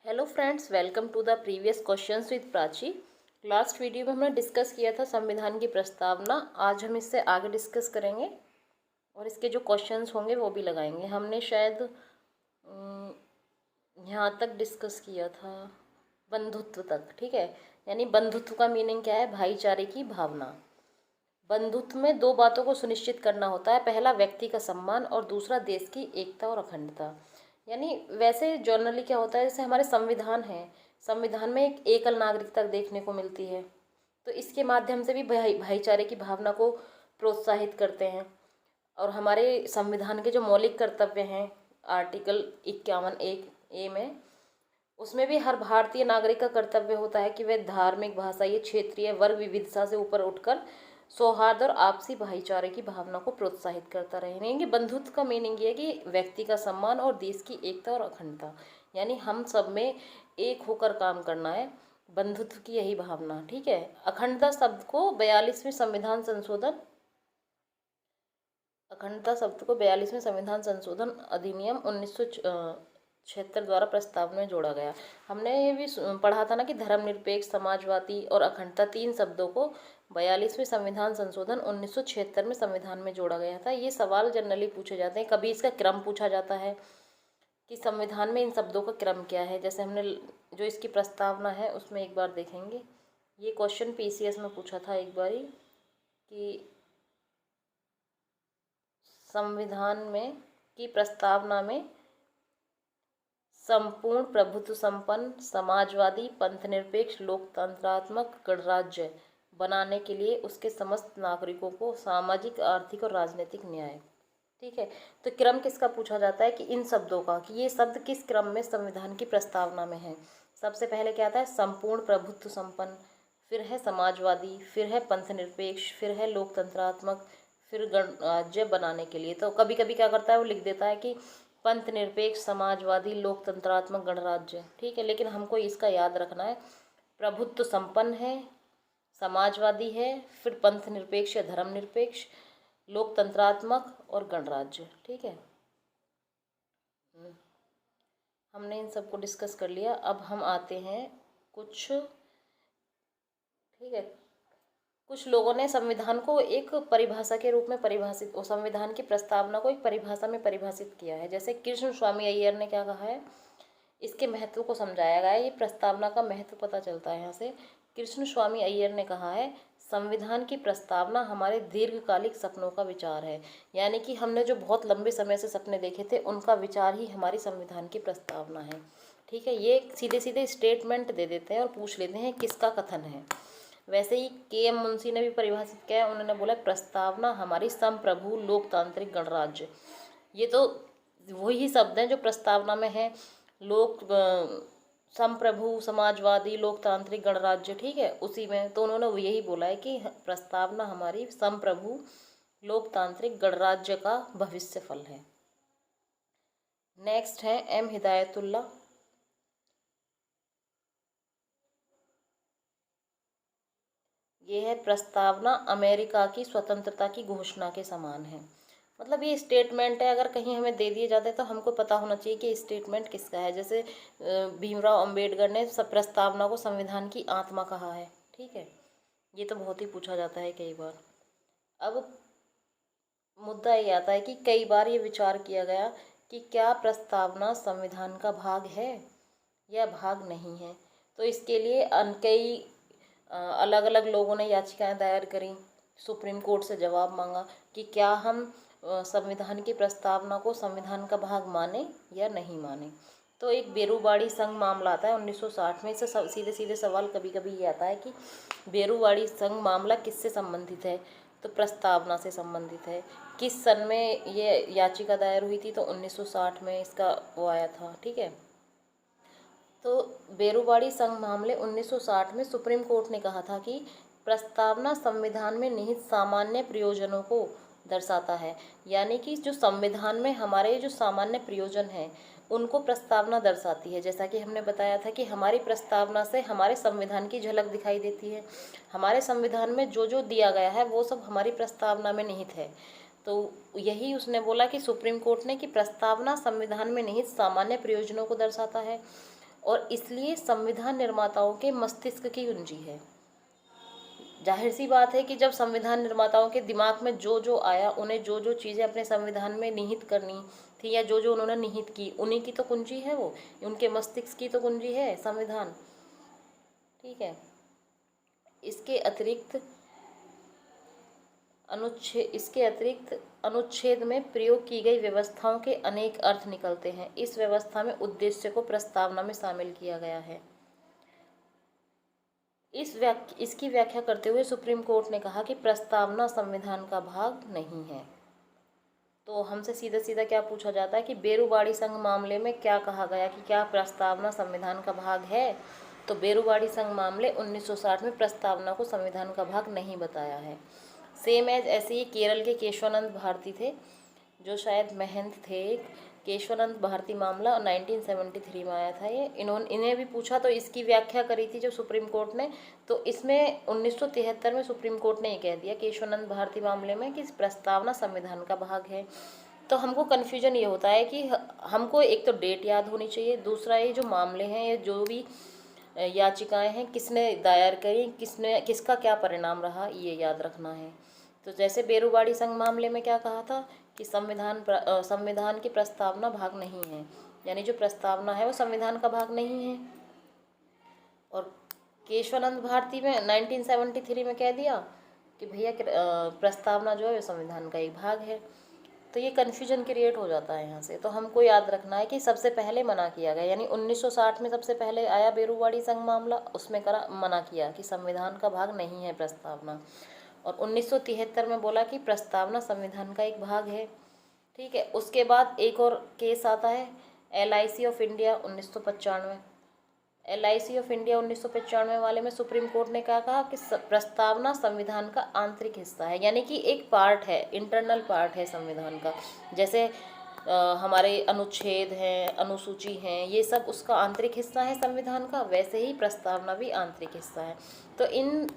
Hello friends, welcome to the previous questions with Prachi. Last video में हमने discuss किया था संविधान की प्रस्तावना। आज हम इससे आगे डिस्कस करेंगे और इसके जो क्वेश्चंस होंगे वो भी लगाएंगे। हमने शायद यहाँ तक डिस्कस किया था बंधुत्व तक, ठीक है। यानी बंधुत्व का मीनिंग क्या है? भाईचारे की भावना। बंधुत्व में दो बातों को सुनिश्चित करना होता है, पहला व्यक्ति का सम्मान और दूसरा देश की एकता और अखंडता। यानी वैसे जनरली क्या होता है, जैसे हमारे संविधान है, संविधान में एक एकल नागरिकता देखने को मिलती है, तो इसके माध्यम से भी भाईचारे की भावना को प्रोत्साहित करते हैं। और हमारे संविधान के जो मौलिक कर्तव्य हैं, आर्टिकल 51(1)(a) में, उसमें भी हर भारतीय नागरिक का कर्तव्य होता है कि वह धार्मिक, भाषाई, क्षेत्रीय, वर्ग विविधता से ऊपर उठकर सौहार्द और आपसी भाईचारे की भावना को प्रोत्साहित करता रहे। यानी कि बंधुत्व का मीनिंग ये है कि व्यक्ति का सम्मान और देश की एकता और अखंडता, यानी हम सब में एक होकर काम करना है, बंधुत्व की यही भावना, ठीक है। अखंडता शब्द को 42वें संविधान संशोधन अधिनियम 1976 द्वारा प्रस्ताव में जोड़ा गया। हमने ये भी पढ़ा था ना कि धर्मनिरपेक्ष, समाजवादी और अखंडता, तीन शब्दों को 42वें संविधान संशोधन 1976 में संविधान में जोड़ा गया था। ये सवाल जनरली पूछे जाते हैं, कभी इसका क्रम पूछा जाता है कि संविधान में इन शब्दों का क्रम क्या है। जैसे हमने जो इसकी प्रस्तावना है उसमें एक बार देखेंगे, ये क्वेश्चन पीसीएस में पूछा था एक बारी कि संविधान में की प्रस्तावना में संपूर्ण प्रभुत्व संपन्न, समाजवादी, पंथनिरपेक्ष, लोकतंत्रात्मक गणराज्य बनाने के लिए उसके समस्त नागरिकों को सामाजिक, आर्थिक और राजनीतिक न्याय, ठीक है। तो क्रम किसका पूछा जाता है कि इन शब्दों का, कि ये शब्द किस क्रम में संविधान की प्रस्तावना में है। सबसे पहले क्या आता है? संपूर्ण प्रभुत्व संपन्न, फिर है समाजवादी, फिर है पंथनिरपेक्ष, फिर है लोकतंत्रात्मक, फिर गणराज्य बनाने के लिए। तो कभी कभी क्या करता है, वो लिख देता है कि पंथ निरपेक्ष, समाजवादी, लोकतंत्रात्मक गणराज्य, ठीक है। लेकिन हमको इसका याद रखना है, प्रभुत्व संपन्न है, समाजवादी है, फिर पंथ निरपेक्ष या धर्म निरपेक्ष, लोकतंत्रात्मक और गणराज्य, ठीक है। हमने इन सबको डिस्कस कर लिया। अब हम आते हैं कुछ, ठीक है, कुछ लोगों ने संविधान को एक परिभाषा के रूप में परिभाषित, और संविधान की प्रस्तावना को एक परिभाषा में परिभाषित किया है। जैसे कृष्ण स्वामी अय्यर ने क्या कहा है, इसके महत्व को समझाया गया है। ये प्रस्तावना का महत्व पता चलता है यहाँ से। कृष्ण स्वामी अय्यर ने कहा है, संविधान की प्रस्तावना हमारे दीर्घकालिक सपनों का विचार है। यानी कि हमने जो बहुत लंबे समय से सपने देखे थे, उनका विचार ही हमारी संविधान की प्रस्तावना है, ठीक है। ये सीधे सीधे स्टेटमेंट दे देते हैं और पूछ लेते हैं किसका कथन है। वैसे ही के.एम. मुंशी ने भी परिभाषित किया है। उन्होंने बोला, प्रस्तावना हमारी संप्रभु लोकतांत्रिक गणराज्य। ये तो वही शब्द हैं जो प्रस्तावना में है, लोक संप्रभु, समाजवादी, लोकतांत्रिक गणराज्य, ठीक है, उसी में। तो उन्होंने यही बोला है कि प्रस्तावना हमारी संप्रभु लोकतांत्रिक गणराज्य का भविष्य फल है। नेक्स्ट है एम हिदायतुल्ला। ये है, प्रस्तावना अमेरिका की स्वतंत्रता की घोषणा के समान है। मतलब ये स्टेटमेंट है, अगर कहीं हमें दे दिए जाते तो हमको पता होना चाहिए कि स्टेटमेंट किसका है। जैसे भीमराव अंबेडकर ने प्रस्तावना को संविधान की आत्मा कहा है, ठीक है। ये तो बहुत ही पूछा जाता है कई बार। अब मुद्दा ये आता है कि कई बार ये विचार किया गया कि क्या प्रस्तावना संविधान का भाग है या भाग नहीं है। तो इसके लिए कई अलग अलग लोगों ने याचिकाएं दायर करी, सुप्रीम कोर्ट से जवाब मांगा कि क्या हम संविधान की प्रस्तावना को संविधान का भाग माने या नहीं माने। तो एक बेरूवाड़ी संघ मामला आता है 1960 में। इससे सीधे सीधे सवाल कभी कभी ये आता है कि बेरूवाड़ी संघ मामला किससे संबंधित है, तो प्रस्तावना से संबंधित है। किस सन में ये याचिका दायर हुई थी, तो 1960 में इसका वो आया था, ठीक है। तो बेरूवाड़ी संघ मामले 1960 में सुप्रीम कोर्ट ने कहा था कि प्रस्तावना संविधान में निहित सामान्य प्रयोजनों को दर्शाता है। यानी कि जो संविधान में हमारे जो सामान्य प्रयोजन हैं, उनको प्रस्तावना दर्शाती है। जैसा कि हमने बताया था कि हमारी प्रस्तावना से हमारे संविधान की झलक दिखाई देती है। हमारे संविधान में जो जो दिया गया है वो सब हमारी प्रस्तावना में निहित है। तो यही उसने बोला कि सुप्रीम कोर्ट ने, कि प्रस्तावना संविधान में निहित सामान्य प्रयोजनों को दर्शाता है और इसलिए संविधान निर्माताओं के मस्तिष्क की कुंजी है। जाहिर सी बात है कि जब संविधान निर्माताओं के दिमाग में जो जो आया, उन्हें जो जो चीज़ें अपने संविधान में निहित करनी थी या जो जो उन्होंने निहित की, उन्हीं की तो कुंजी है वो, उनके मस्तिष्क की तो कुंजी है संविधान। ठीक है। इसके अतिरिक्त अनुच्छेद में प्रयोग की गई व्यवस्थाओं के अनेक अर्थ निकलते हैं। इस व्यवस्था में उद्देश्य को प्रस्तावना में शामिल किया गया है। इसकी व्याख्या करते हुए सुप्रीम कोर्ट ने कहा कि प्रस्तावना संविधान का भाग नहीं है। तो हमसे सीधा सीधा क्या पूछा जाता है कि बेरुवाड़ी संघ मामले में क्या कहा गया कि क्या प्रस्तावना संविधान का भाग है? तो बेरुवाड़ी संघ मामले 1960 में प्रस्तावना को संविधान का भाग नहीं बताया है। सेम एज ऐसे ही केरल के केशवानंद भारती थे, जो शायद महंत थे। केशवानंद भारती मामला 1973 में आया था। इन्हें भी पूछा तो इसकी व्याख्या करी थी जो सुप्रीम कोर्ट ने, तो इसमें 1973 में सुप्रीम कोर्ट ने ये कह दिया केशवानंद भारती मामले में कि प्रस्तावना संविधान का भाग है। तो हमको कन्फ्यूजन ये होता है कि हमको एक तो डेट याद होनी चाहिए, दूसरा ये जो मामले हैं, ये जो भी याचिकाएं हैं, किसने दायर करी, किसका क्या परिणाम रहा, ये याद रखना है। तो जैसे बेरुवाड़ी संघ मामले में क्या कहा था कि संविधान की प्रस्तावना भाग नहीं है, यानी जो प्रस्तावना है वो संविधान का भाग नहीं है। और केशवानंद भारती में 1973 में कह दिया कि भैया प्रस्तावना जो है संविधान का एक भाग है। तो ये कन्फ्यूजन क्रिएट हो जाता है यहाँ से। तो हमको याद रखना है कि सबसे पहले मना किया गया, यानी 1960 में सबसे पहले आया बेरुवाड़ी संघ मामला, उसमें मना किया कि संविधान का भाग नहीं है प्रस्तावना। और 1973 में बोला कि प्रस्तावना संविधान का एक भाग है। ठीक है। उसके बाद एक और केस आता है LIC of India 1995। LIC of India 1995 वाले में सुप्रीम कोर्ट ने क्या कहा कि प्रस्तावना संविधान का आंतरिक हिस्सा है, यानी कि एक पार्ट है, इंटरनल पार्ट है संविधान का। जैसे हमारे अनुच्छेद हैं, अनुसूची हैं, ये सब उसका आंतरिक हिस्सा है संविधान का, वैसे ही प्रस्तावना भी आंतरिक हिस्सा है। तो इन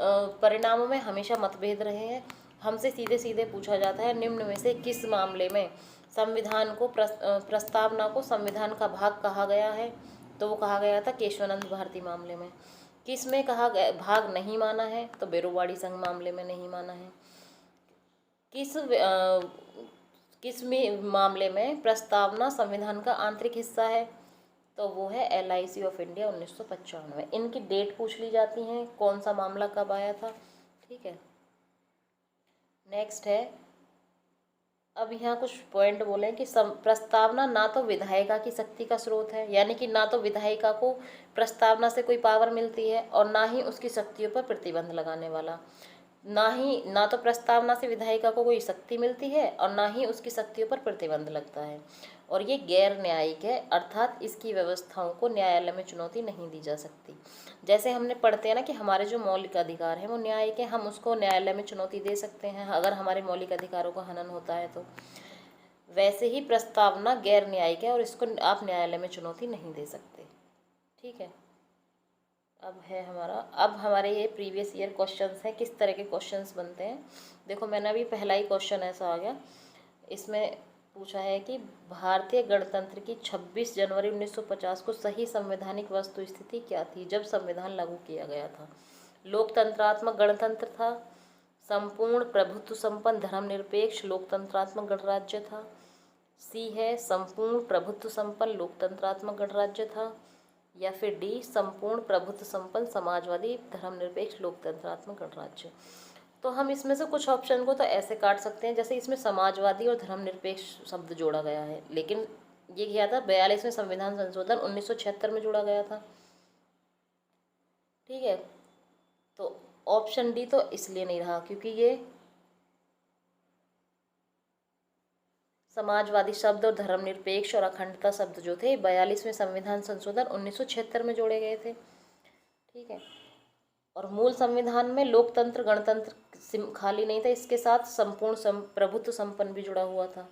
परिणामों में हमेशा मतभेद रहे हैं। हमसे सीधे सीधे पूछा जाता है निम्न में से किस मामले में संविधान को प्रस्तावना को संविधान का भाग कहा गया है? तो वो कहा गया था केशवानंद भारती मामले में। किस में कहा गया भाग नहीं माना है? तो बेरुवाड़ी संघ मामले में नहीं माना है। किस में मामले में प्रस्तावना संविधान का आंतरिक हिस्सा है? तो वो है LIC ऑफ इंडिया 1995। इनकी डेट पूछ ली जाती हैं, कौन सा मामला कब आया था। ठीक है। नेक्स्ट है, अब यहाँ कुछ पॉइंट बोले कि प्रस्तावना ना तो विधायिका की शक्ति का स्रोत है, यानी कि ना तो विधायिका को प्रस्तावना से कोई पावर मिलती है और ना ही उसकी शक्तियों पर प्रतिबंध लगाने वाला। ना तो प्रस्तावना से विधायिका को कोई शक्ति मिलती है और ना ही उसकी शक्तियों पर प्रतिबंध लगता है। और ये गैर न्यायिक है, अर्थात इसकी व्यवस्थाओं को न्यायालय में चुनौती नहीं दी जा सकती। जैसे हमने पढ़ते हैं ना कि हमारे जो मौलिक अधिकार हैं वो न्यायिक है, हम उसको न्यायालय में चुनौती दे सकते हैं अगर हमारे मौलिक अधिकारों का हनन होता है तो। वैसे ही प्रस्तावना गैर न्यायिक है और इसको आप न्यायालय में चुनौती नहीं दे सकते। ठीक है। अब हमारे ये प्रीवियस ईयर क्वेश्चंस हैं, किस तरह के क्वेश्चंस बनते हैं। देखो मैंने अभी पहला ही क्वेश्चन ऐसा आ गया, इसमें पूछा है कि भारतीय गणतंत्र की 26 जनवरी 1950 को सही संवैधानिक वस्तु स्थिति क्या थी जब संविधान लागू किया गया था? लोकतंत्रात्मक गणतंत्र था, संपूर्ण प्रभुत्व संपन्न धर्मनिरपेक्ष लोकतंत्रात्मक गणराज्य था, सी है संपूर्ण प्रभुत्व संपन्न लोकतंत्रात्मक गणराज्य था, या फिर डी संपूर्ण प्रभुत्व संपन्न समाजवादी धर्मनिरपेक्ष लोकतंत्रात्मक गणराज्य। तो हम इसमें से कुछ ऑप्शन को तो ऐसे काट सकते हैं, जैसे इसमें समाजवादी और धर्मनिरपेक्ष शब्द जोड़ा गया है, लेकिन ये किया था 42वें संविधान संशोधन 1976 में जोड़ा गया था। ठीक है। तो ऑप्शन डी तो इसलिए नहीं रहा क्योंकि ये समाजवादी शब्द और धर्मनिरपेक्ष और अखंडता शब्द जो थे 42वें संविधान संशोधन 1976 में जोड़े गए थे। ठीक है। और मूल संविधान में लोकतंत्र गणतंत्र खाली नहीं था, इसके साथ संपूर्ण प्रभुत्व संपन्न भी जुड़ा हुआ था।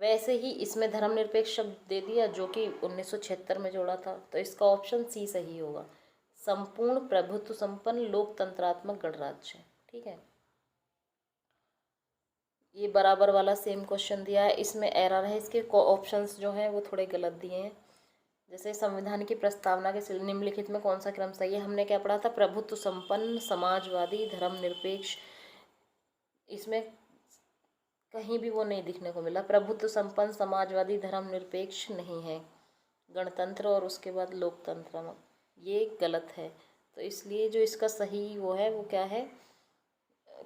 वैसे ही इसमें धर्मनिरपेक्ष शब्द दे दिया जो कि 1976 में जोड़ा था, तो इसका ऑप्शन सी सही होगा, संपूर्ण प्रभुत्व संपन्न लोकतंत्रात्मक गणराज्य। ठीक है। ये बराबर वाला सेम क्वेश्चन दिया है, इसमें एरर है, इसके ऑप्शंस जो हैं वो थोड़े गलत दिए हैं। जैसे संविधान की प्रस्तावना के निम्नलिखित में कौन सा क्रम सही है? हमने क्या पढ़ा था? प्रभुत्व संपन्न, समाजवादी, धर्मनिरपेक्ष। इसमें कहीं भी वो नहीं दिखने को मिला। प्रभुत्व संपन्न, समाजवादी, धर्मनिरपेक्ष नहीं है। गणतंत्र और उसके बाद लोकतंत्र, ये गलत है। तो इसलिए जो इसका सही वो है, वो क्या है,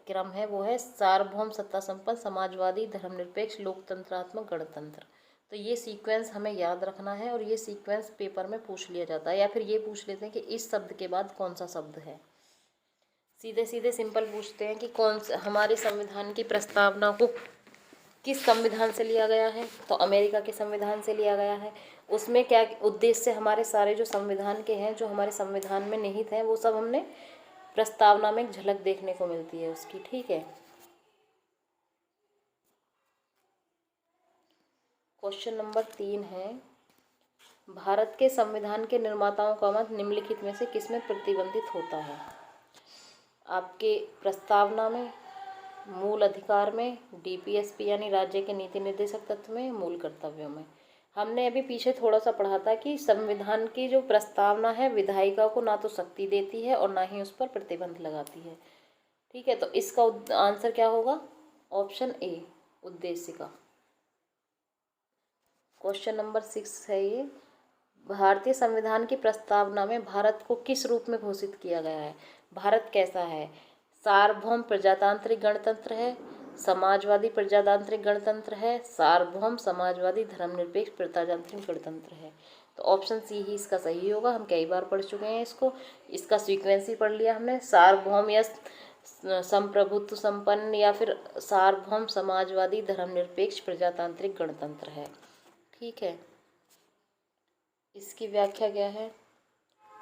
क्रम है, वो है सार्वभौम, सत्ता संपन्न, समाजवादी, धर्मनिरपेक्ष, लोकतंत्रात्मक, गणतंत्र। तो ये सीक्वेंस हमें याद रखना है और ये सीक्वेंस पेपर में पूछ लिया जाता है, या फिर ये पूछ लेते हैं कि इस शब्द के बाद कौन सा शब्द है। सीधे सीधे सिंपल पूछते हैं कि कौन सा हमारे संविधान की प्रस्तावना को किस संविधान से लिया गया है, तो अमेरिका के संविधान से लिया गया है। उसमें क्या उद्देश्य, हमारे सारे जो संविधान के हैं, जो हमारे संविधान में निहित हैं, वो सब हमने प्रस्तावना में एक झलक देखने को मिलती है उसकी। ठीक है। क्वेश्चन नंबर 3 है, भारत के संविधान के निर्माताओं का मत निम्नलिखित में से किसमें प्रतिबंधित होता है? आपके प्रस्तावना में, मूल अधिकार में, डीपीएसपी यानी राज्य के नीति निर्देशक तत्व में, मूल कर्तव्यों में। हमने अभी पीछे थोड़ा सा पढ़ा था कि संविधान की जो प्रस्तावना है विधायिका को ना तो शक्ति देती है और ना ही उस पर प्रतिबंध लगाती है। ठीक है, तो इसका आंसर क्या होगा? ऑप्शन ए, उद्देश्य का। क्वेश्चन नंबर 6 है ये, भारतीय संविधान की प्रस्तावना में भारत को किस रूप में घोषित किया गया है? भारत कैसा है? सार्वभौम प्रजातांत्रिक गणतंत्र है, समाजवादी प्रजातांत्रिक गणतंत्र है, सार्वभौम समाजवादी धर्मनिरपेक्ष प्रजातांत्रिक गणतंत्र है। तो ऑप्शन सी ही इसका सही होगा। हम कई बार पढ़ चुके हैं इसको, इसका सीक्वेंस ही पढ़ लिया हमने। सार्वभौम या संप्रभुत्व संपन्न या फिर सार्वभौम समाजवादी धर्मनिरपेक्ष प्रजातांत्रिक गणतंत्र है। ठीक है, इसकी व्याख्या क्या है?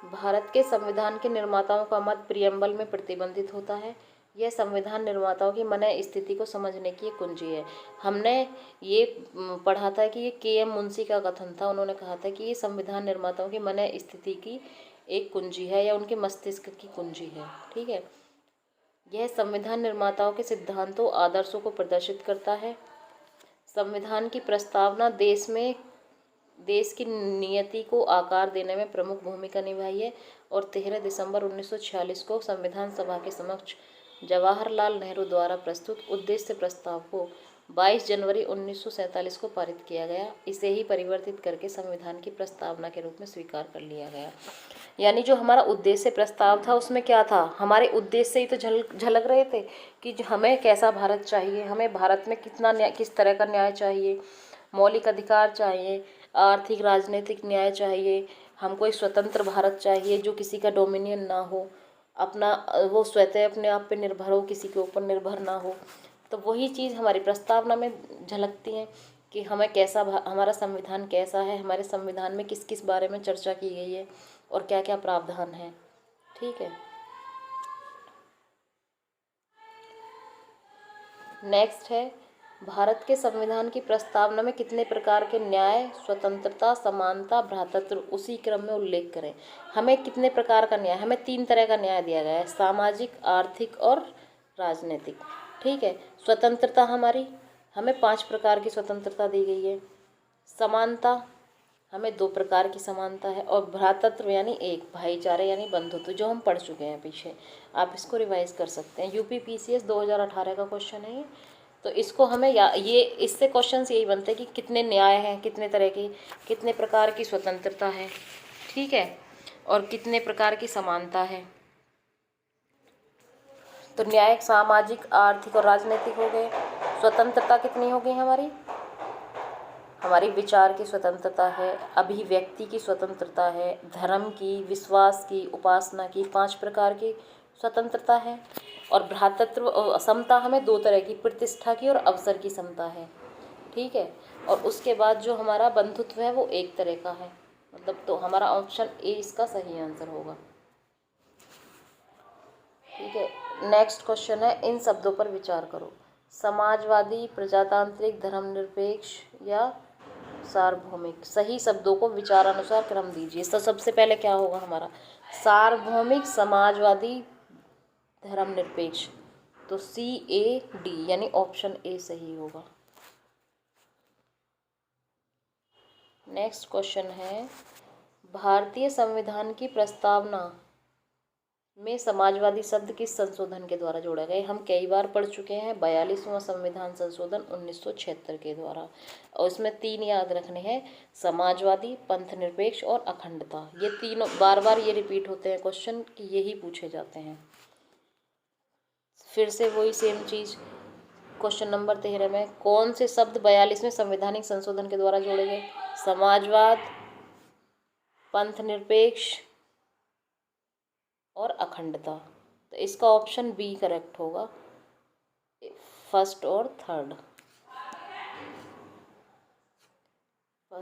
भारत के संविधान के निर्माताओं का मत प्रियम्बल में प्रतिबंधित होता है। यह संविधान निर्माताओं की मन स्थिति को समझने की एक कुंजी है। हमने ये पढ़ा था कि ये के.एम. मुंशी का कथन था। उन्होंने कहा था कि ये संविधान निर्माताओं की मन स्थिति की एक कुंजी है या उनके मस्तिष्क की कुंजी है। ठीक है, यह संविधान निर्माताओं के सिद्धांतों, आदर्शों को प्रदर्शित करता है। संविधान की प्रस्तावना देश की नियति को आकार देने में प्रमुख भूमिका निभाई है और 13 दिसंबर 1946 को संविधान सभा के समक्ष जवाहरलाल नेहरू द्वारा प्रस्तुत उद्देश्य प्रस्ताव को 22 जनवरी 1947 को पारित किया गया। इसे ही परिवर्तित करके संविधान की प्रस्तावना के रूप में स्वीकार कर लिया गया। यानी जो हमारा उद्देश्य प्रस्ताव था उसमें क्या था, हमारे उद्देश्य से ही तो झलक रहे थे कि हमें कैसा भारत चाहिए, हमें भारत में किस तरह का न्याय चाहिए, मौलिक अधिकार चाहिए, आर्थिक राजनीतिक न्याय चाहिए, हमको एक स्वतंत्र भारत चाहिए जो किसी का डोमिनियन ना हो, अपना वो स्वतः अपने आप पे निर्भर हो, किसी के ऊपर निर्भर ना हो। तो वही चीज़ हमारी प्रस्तावना में झलकती है कि हमें कैसा हमारा संविधान कैसा है, हमारे संविधान में किस किस बारे में चर्चा की गई है और क्या क्या प्रावधान है। ठीक है, नेक्स्ट है, भारत के संविधान की प्रस्तावना में कितने प्रकार के न्याय, स्वतंत्रता, समानता, भ्रातृत्व उसी क्रम में उल्लेख करें। हमें कितने प्रकार का न्याय, हमें 3 तरह का न्याय दिया गया है, सामाजिक, आर्थिक और राजनीतिक। ठीक है, स्वतंत्रता हमें 5 प्रकार की स्वतंत्रता दी गई है। समानता, हमें 2 प्रकार की समानता है। और भ्रातृत्व यानी एक, भाईचारे यानी बंधुत्व, जो हम पढ़ चुके हैं पीछे, आप इसको रिवाइज कर सकते हैं। यूपीपीसीएस 2018 का क्वेश्चन है ये। तो इसको हमें ये इससे क्वेश्चन यही बनते हैं कि कितने न्याय हैं, कितने तरह की, कितने प्रकार की स्वतंत्रता है। ठीक है, और कितने प्रकार की समानता है। तो न्याय सामाजिक, आर्थिक और राजनीतिक हो गए। स्वतंत्रता कितनी हो गई हमारी विचार की स्वतंत्रता है, अभिव्यक्ति की स्वतंत्रता है, धर्म की, विश्वास की, उपासना की, 5 प्रकार की स्वतंत्रता है। और भ्रातृत्व समता हमें 2 तरह की, प्रतिष्ठा की और अवसर की समता है। ठीक है, और उसके बाद जो हमारा बंधुत्व है वो 1 तरह का है। मतलब तो हमारा ऑप्शन ए इसका सही आंसर होगा। ठीक है, नेक्स्ट क्वेश्चन है, इन शब्दों पर विचार करो। समाजवादी, प्रजातांत्रिक, धर्मनिरपेक्ष या सार्वभौमिक। सही शब्दों को विचारानुसार क्रम दीजिए। तो सबसे पहले क्या होगा हमारा, सार्वभौमिक, समाजवादी, धर्मनिरपेक्ष। तो CAD यानी ऑप्शन ए सही होगा। नेक्स्ट क्वेश्चन है, भारतीय संविधान की प्रस्तावना में समाजवादी शब्द किस संशोधन के द्वारा जोड़ा गया? हम कई बार पढ़ चुके हैं, 42वां संविधान संशोधन 1976 के द्वारा। और इसमें 3 याद रखने हैं, समाजवादी, पंथनिरपेक्ष और अखंडता। ये तीनों बार बार ये रिपीट होते हैं क्वेश्चन कि यही पूछे जाते हैं। फिर से वही सेम चीज़, क्वेश्चन नंबर 13 में कौन से शब्द 42वें संवैधानिक संशोधन के द्वारा जोड़े गए? समाजवाद, पंथनिरपेक्ष और अखंडता। तो इसका ऑप्शन बी करेक्ट होगा, फर्स्ट और थर्ड।